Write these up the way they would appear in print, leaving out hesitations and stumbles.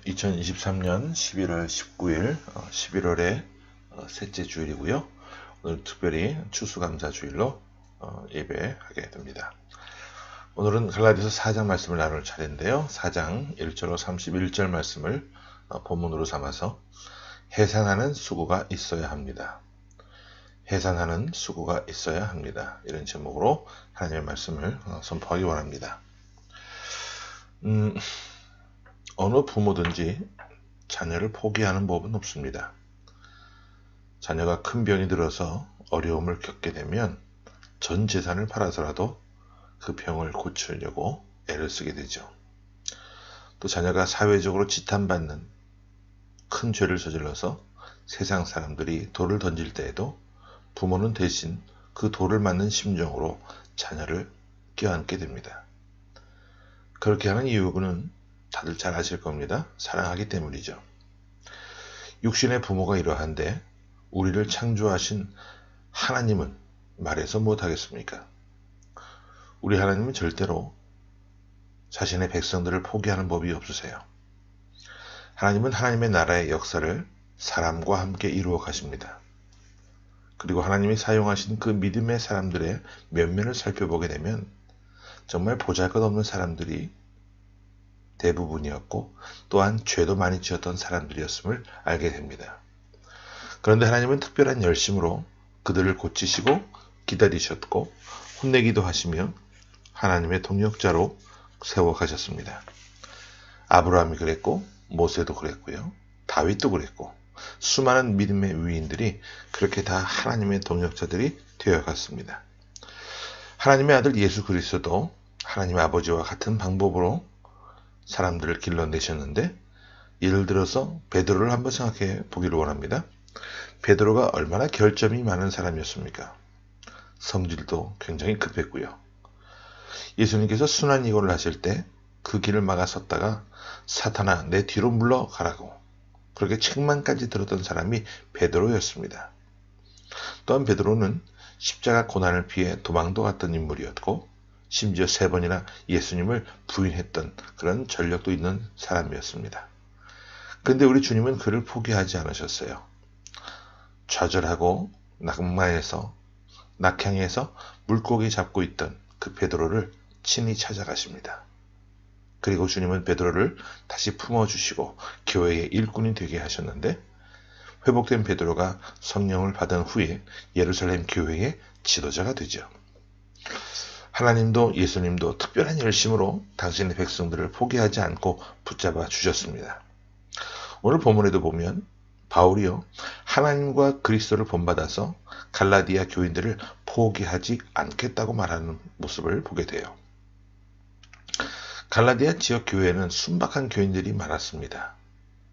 2023년 11월 19일 11월의 셋째 주일이고요. 오늘 특별히 추수감사주일로 예배하게 됩니다. 오늘은 갈라디아서 4장 말씀을 나눌 차례인데요. 4장 1절로 31절 말씀을 본문으로 삼아서 해산하는 수고가 있어야 합니다. 해산하는 수고가 있어야 합니다. 이런 제목으로 하나님의 말씀을 선포하기 원합니다. 어느 부모든지 자녀를 포기하는 법은 없습니다. 자녀가 큰 병이 들어서 어려움을 겪게 되면 전 재산을 팔아서라도 그 병을 고치려고 애를 쓰게 되죠. 또 자녀가 사회적으로 지탄받는 큰 죄를 저질러서 세상 사람들이 돌을 던질 때에도 부모는 대신 그 돌을 맞는 심정으로 자녀를 껴안게 됩니다. 그렇게 하는 이유는 다들 잘 아실 겁니다. 사랑하기 때문이죠. 육신의 부모가 이러한데 우리를 창조하신 하나님은 말해서 못하겠습니까? 우리 하나님은 절대로 자신의 백성들을 포기하는 법이 없으세요. 하나님은 하나님의 나라의 역사를 사람과 함께 이루어 가십니다. 그리고 하나님이 사용하신 그 믿음의 사람들의 면면을 살펴보게 되면 정말 보잘것없는 사람들이 대부분이었고 또한 죄도 많이 지었던 사람들이었음을 알게 됩니다. 그런데 하나님은 특별한 열심으로 그들을 고치시고 기다리셨고 혼내기도 하시며 하나님의 동역자로 세워가셨습니다. 아브라함이 그랬고 모세도 그랬고요. 다윗도 그랬고 수많은 믿음의 위인들이 그렇게 다 하나님의 동역자들이 되어갔습니다. 하나님의 아들 예수 그리스도도 하나님 아버지와 같은 방법으로 사람들을 길러내셨는데 예를 들어서 베드로를 한번 생각해 보기를 원합니다. 베드로가 얼마나 결점이 많은 사람이었습니까? 성질도 굉장히 급했고요. 예수님께서 순환이고를 하실 때 그 길을 막아섰다가 사탄아 내 뒤로 물러가라고 그렇게 책망까지 들었던 사람이 베드로였습니다. 또한 베드로는 십자가 고난을 피해 도망도 갔던 인물이었고 심지어 3번이나 예수님을 부인했던 그런 전력도 있는 사람이었습니다. 그런데 우리 주님은 그를 포기하지 않으셨어요. 좌절하고 낙향에서 물고기 잡고 있던 그 베드로를 친히 찾아가십니다. 그리고 주님은 베드로를 다시 품어주시고 교회의 일꾼이 되게 하셨는데 회복된 베드로가 성령을 받은 후에 예루살렘 교회의 지도자가 되죠. 하나님도 예수님도 특별한 열심으로 당신의 백성들을 포기하지 않고 붙잡아 주셨습니다. 오늘 본문에도 보면 바울이요 하나님과 그리스도를 본받아서 갈라디아 교인들을 포기하지 않겠다고 말하는 모습을 보게 돼요. 갈라디아 지역 교회에는 순박한 교인들이 많았습니다.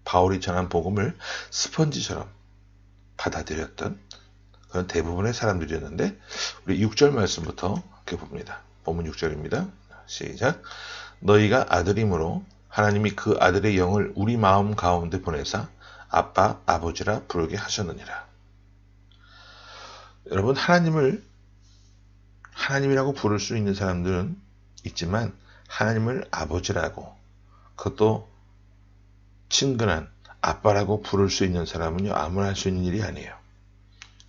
바울이 전한 복음을 스펀지처럼 받아들였던 그런 대부분의 사람들이었는데 우리 6절 말씀부터 이렇게 봅니다. 본문 6절입니다. 시작. 너희가 아들임으로 하나님이 그 아들의 영을 우리 마음 가운데 보내사 아빠 아버지라 부르게 하셨느니라. 여러분 하나님이라고 부를 수 있는 사람들은 있지만 하나님을 아버지라고 그것도 친근한 아빠라고 부를 수 있는 사람은요 아무나 할 수 있는 일이 아니에요.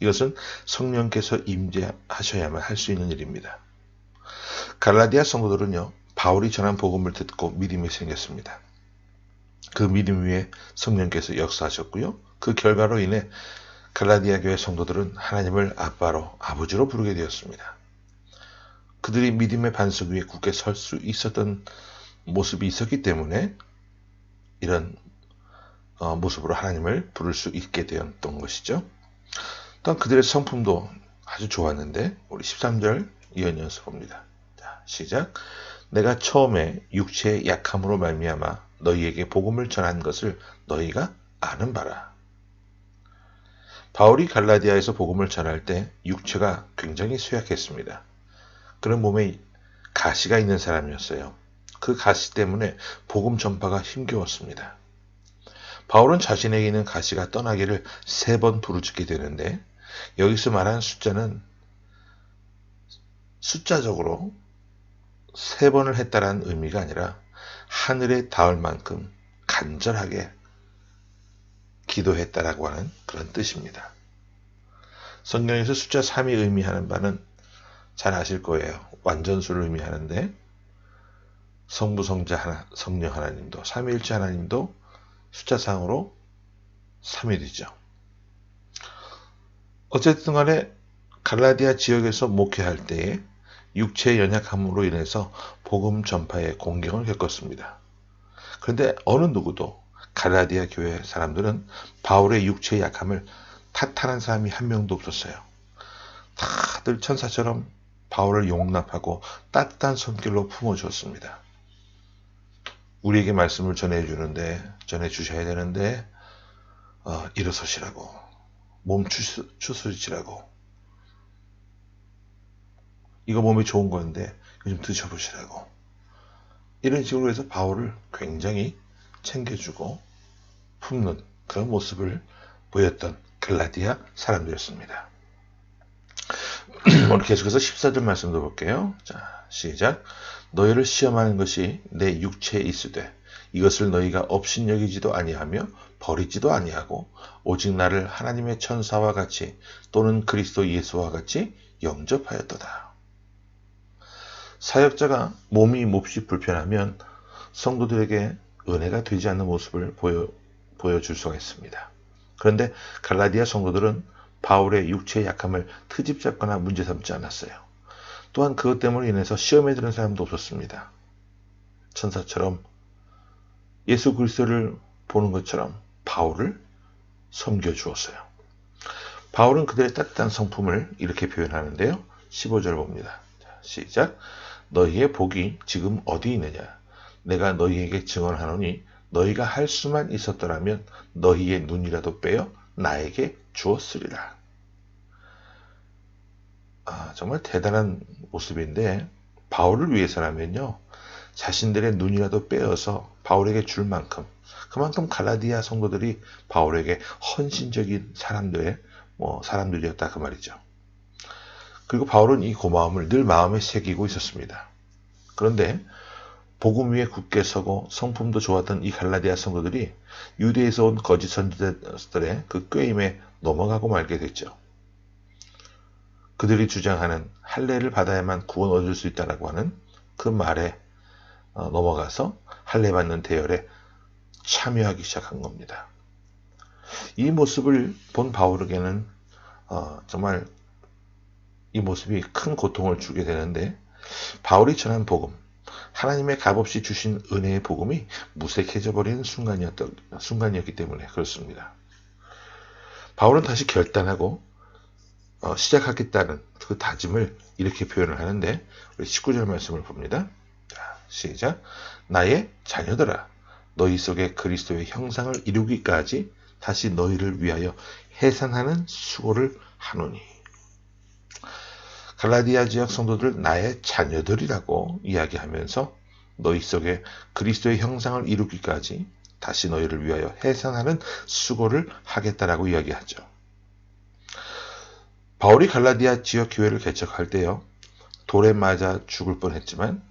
이것은 성령께서 임재하셔야만 할 수 있는 일입니다. 갈라디아 성도들은요 바울이 전한 복음을 듣고 믿음이 생겼습니다. 그 믿음 위에 성령께서 역사하셨고요. 그 결과로 인해 갈라디아 교회 성도들은 하나님을 아빠로 아버지로 부르게 되었습니다. 그들이 믿음의 반석 위에 굳게 설 수 있었던 모습이 있었기 때문에 이런 모습으로 하나님을 부를 수 있게 되었던 것이죠. 또한 그들의 성품도 아주 좋았는데 우리 13절 이어서 봅니다. 자, 시작. 내가 처음에 육체의 약함으로 말미암아 너희에게 복음을 전한 것을 너희가 아는 바라. 바울이 갈라디아에서 복음을 전할 때 육체가 굉장히 쇠약했습니다. 그런 몸에 가시가 있는 사람이었어요. 그 가시 때문에 복음 전파가 힘겨웠습니다. 바울은 자신에게 있는 가시가 떠나기를 3번 부르짖게 되는데 여기서 말하는 숫자는 숫자적으로 3번을 했다라는 의미가 아니라 하늘에 닿을 만큼 간절하게 기도했다라고 하는 그런 뜻입니다. 성경에서 숫자 3이 의미하는 바는 잘 아실 거예요. 완전수를 의미하는데 성부, 성자, 성령 하나님도 삼위일체 하나님도 숫자상으로 3일이죠. 어쨌든 간에 갈라디아 지역에서 목회할 때에 육체의 연약함으로 인해서 복음 전파에 공경을 겪었습니다. 그런데 어느 누구도 갈라디아 교회 사람들은 바울의 육체의 약함을 탓하는 사람이 한 명도 없었어요. 다들 천사처럼 바울을 용납하고 따뜻한 손길로 품어주었습니다. 우리에게 말씀을 전해주셔야 되는데 일어서시라고, 몸 추스리시라고, 이거 몸에 좋은 건데 이거 좀 드셔보시라고, 이런 식으로 해서 바울을 굉장히 챙겨주고 품는 그런 모습을 보였던 갈라디아 사람들이었습니다. 오늘 계속해서 14절 말씀도 볼게요. 자, 시작. 너희를 시험하는 것이 내 육체에 있으되 이것을 너희가 업신여기지도 아니하며 버리지도 아니하고 오직 나를 하나님의 천사와 같이 또는 그리스도 예수와 같이 영접하였도다. 사역자가 몸이 몹시 불편하면 성도들에게 은혜가 되지 않는 모습을 보여줄 수가 있습니다. 그런데 갈라디아 성도들은 바울의 육체의 약함을 트집 잡거나 문제 삼지 않았어요. 또한 그것 때문에 인해서 시험에 드는 사람도 없었습니다. 천사처럼 예수 그리스도를 보는 것처럼 바울을 섬겨주었어요. 바울은 그들의 따뜻한 성품을 이렇게 표현하는데요. 15절 봅니다. 자, 시작. 너희의 복이 지금 어디 있느냐? 내가 너희에게 증언하노니 너희가 할 수만 있었더라면 너희의 눈이라도 빼어 나에게 주었으리라. 정말 대단한 모습인데 바울을 위해서라면요, 자신들의 눈이라도 빼어서 바울에게 줄 만큼, 그만큼 갈라디아 성도들이 바울에게 헌신적인 사람들이었다 그 말이죠. 그리고 바울은 이 고마움을 늘 마음에 새기고 있었습니다. 그런데 복음 위에 굳게 서고 성품도 좋았던 이 갈라디아 성도들이 유대에서 온 거짓 선지자들의 그 꾀임에 넘어가고 말게 됐죠. 그들이 주장하는 할례를 받아야만 구원 얻을 수 있다라고 하는 그 말에 넘어가서 할례 받는 대열에 참여하기 시작한 겁니다. 이 모습을 본 바울에게는 정말 이 모습이 큰 고통을 주게 되는데, 바울이 전한 복음, 하나님의 값없이 주신 은혜의 복음이 무색해져 버리는 순간이었기 때문에 그렇습니다. 바울은 다시 결단하고 시작하겠다는 그 다짐을 이렇게 표현을 하는데, 우리 19절 말씀을 봅니다. 자, 시작. 나의 자녀들아, 너희 속에 그리스도의 형상을 이루기까지 다시 너희를 위하여 해산하는 수고를 하노니. 갈라디아 지역 성도들 나의 자녀들이라고 이야기하면서 너희 속에 그리스도의 형상을 이루기까지 다시 너희를 위하여 해산하는 수고를 하겠다라고 이야기하죠. 바울이 갈라디아 지역 교회를 개척할 때요, 돌에 맞아 죽을 뻔했지만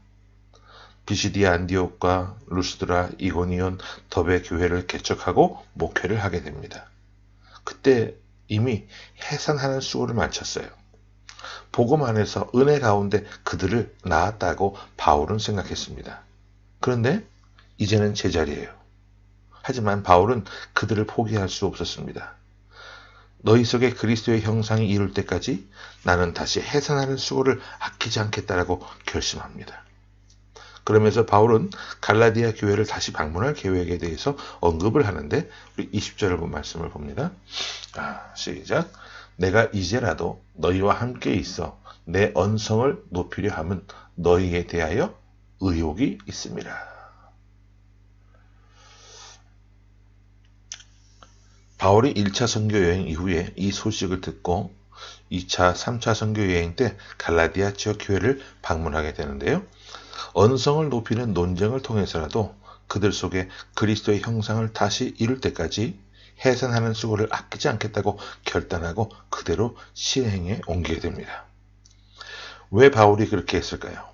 비시디아 안디옥과 루스드라, 이고니온, 더베 교회를 개척하고 목회를 하게 됩니다. 그때 이미 해산하는 수고를 마쳤어요. 복음 안에서 은혜 가운데 그들을 낳았다고 바울은 생각했습니다. 그런데 이제는 제자리예요. 하지만 바울은 그들을 포기할 수 없었습니다. 너희 속에 그리스도의 형상이 이룰 때까지 나는 다시 해산하는 수고를 아끼지 않겠다라고 결심합니다. 그러면서 바울은 갈라디아 교회를 다시 방문할 계획에 대해서 언급을 하는데, 우리 20절을 본 말씀을 봅니다. 시작. 내가 이제라도 너희와 함께 있어 내 언성을 높이려 함은 너희에 대하여 의혹이 있음이라. 바울이 1차 선교 여행 이후에 이 소식을 듣고 2차, 3차 선교 여행 때 갈라디아 지역 교회를 방문하게 되는데요. 언성을 높이는 논쟁을 통해서라도 그들 속에 그리스도의 형상을 다시 이룰 때까지 해산하는 수고를 아끼지 않겠다고 결단하고 그대로 실행에 옮기게 됩니다. 왜 바울이 그렇게 했을까요?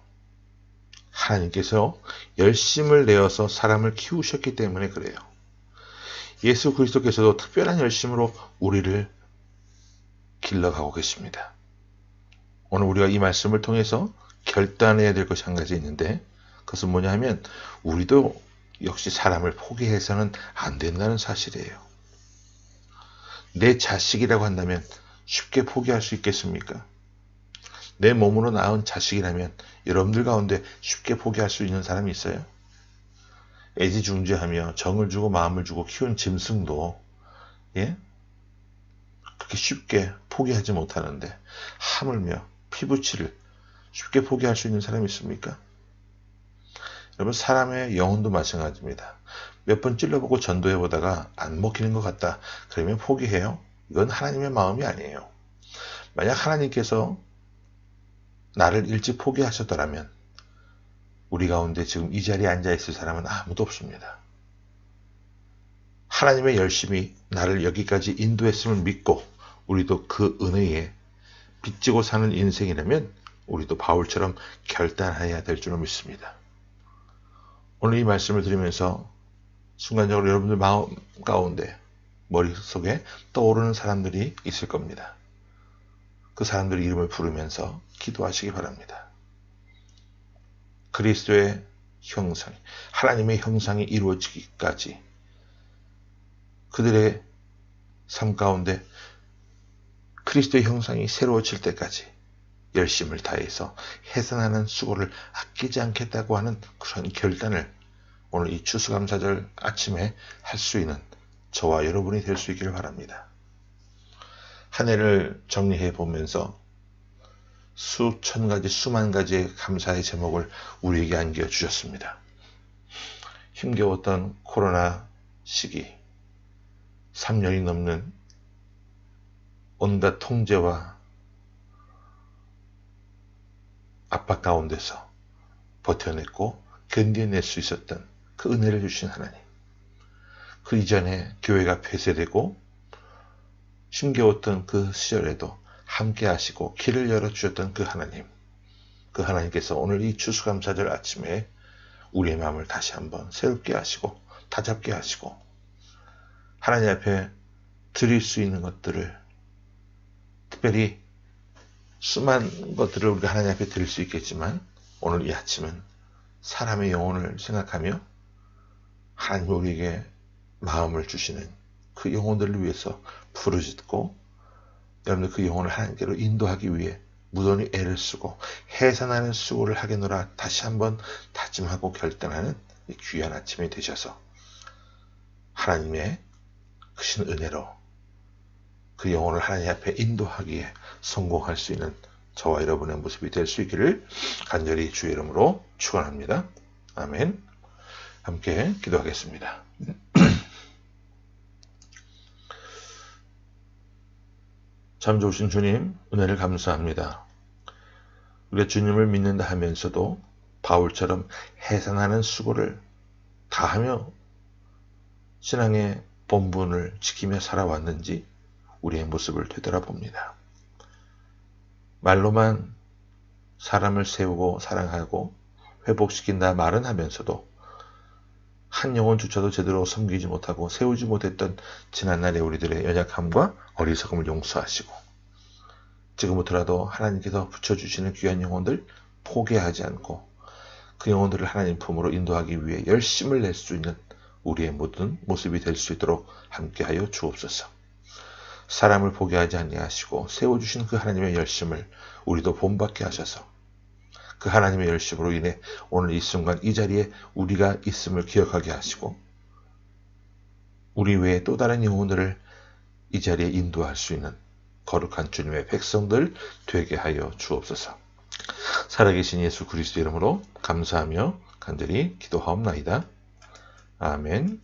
하나님께서 열심을 내어서 사람을 키우셨기 때문에 그래요. 예수 그리스도께서도 특별한 열심으로 우리를 길러가고 계십니다. 오늘 우리가 이 말씀을 통해서 결단해야 될 것이 한 가지 있는데, 그것은 뭐냐 하면 우리도 역시 사람을 포기해서는 안 된다는 사실이에요. 내 자식이라고 한다면 쉽게 포기할 수 있겠습니까? 내 몸으로 낳은 자식이라면 여러분들 가운데 쉽게 포기할 수 있는 사람이 있어요? 애지중지하며 정을 주고 마음을 주고 키운 짐승도 그렇게 쉽게 포기하지 못하는데, 하물며 피부치를 쉽게 포기할 수 있는 사람이 있습니까? 여러분, 사람의 영혼도 마찬가지입니다. 몇 번 찔러보고 전도해보다가 안 먹히는 것 같다, 그러면 포기해요? 이건 하나님의 마음이 아니에요. 만약 하나님께서 나를 일찍 포기하셨더라면 우리 가운데 지금 이 자리에 앉아있을 사람은 아무도 없습니다. 하나님의 열심히 나를 여기까지 인도했음을 믿고 우리도 그 은혜에 빚지고 사는 인생이라면 우리도 바울처럼 결단해야 될 줄로 믿습니다. 오늘 이 말씀을 들으면서 순간적으로 여러분들 마음 가운데, 머릿속에 떠오르는 사람들이 있을 겁니다. 그 사람들의 이름을 부르면서 기도하시기 바랍니다. 그리스도의 형상, 하나님의 형상이 이루어지기까지 그들의 삶 가운데 그리스도의 형상이 새로워질 때까지 열심을 다해서 해산하는 수고를 아끼지 않겠다고 하는 그런 결단을 오늘 이 추수감사절 아침에 할 수 있는 저와 여러분이 될 수 있기를 바랍니다. 한 해를 정리해 보면서 수천 가지, 수만 가지의 감사의 제목을 우리에게 안겨주셨습니다. 힘겨웠던 코로나 시기, 3년이 넘는 온갖 통제와 압박 가운데서 버텨냈고 견뎌낼 수 있었던 그 은혜를 주신 하나님, 그 이전에 교회가 폐쇄되고 힘겨웠던 그 시절에도 함께 하시고 길을 열어주셨던 그 하나님, 그 하나님께서 오늘 이 추수감사절 아침에 우리의 마음을 다시 한번 새롭게 하시고 다잡게 하시고 하나님 앞에 드릴 수 있는 것들을, 특별히 수많은 것들을 우리가 하나님 앞에 드릴 수 있겠지만 오늘 이 아침은 사람의 영혼을 생각하며 하나님 우리에게 마음을 주시는 그 영혼들을 위해서 부르짖고, 여러분들 그 영혼을 하나님께로 인도하기 위해 무던히 애를 쓰고 해산하는 수고를 하겠노라 다시 한번 다짐하고 결단하는 이 귀한 아침이 되셔서 하나님의 크신 은혜로 그 영혼을 하나님 앞에 인도하기에 성공할 수 있는 저와 여러분의 모습이 될 수 있기를 간절히 주의 이름으로 축원합니다. 아멘. 함께 기도하겠습니다. 참 좋으신 주님, 은혜를 감사합니다. 우리가 주님을 믿는다 하면서도 바울처럼 해산하는 수고를 다하며 신앙의 본분을 지키며 살아왔는지 우리의 모습을 되돌아봅니다. 말로만 사람을 세우고 사랑하고 회복시킨다 말은 하면서도 한 영혼조차도 제대로 섬기지 못하고 세우지 못했던 지난날의 우리들의 연약함과 어리석음을 용서하시고 지금부터라도 하나님께서 붙여주시는 귀한 영혼들 포기하지 않고 그 영혼들을 하나님 품으로 인도하기 위해 열심을 낼 수 있는 우리의 모든 모습이 될 수 있도록 함께하여 주옵소서. 사람을 포기하지 아니하시고 세워주신 그 하나님의 열심을 우리도 본받게 하셔서 그 하나님의 열심으로 인해 오늘 이 순간 이 자리에 우리가 있음을 기억하게 하시고 우리 외에 또 다른 영혼들을 이 자리에 인도할 수 있는 거룩한 주님의 백성들 되게 하여 주옵소서. 살아계신 예수 그리스도 이름으로 감사하며 간절히 기도하옵나이다. 아멘.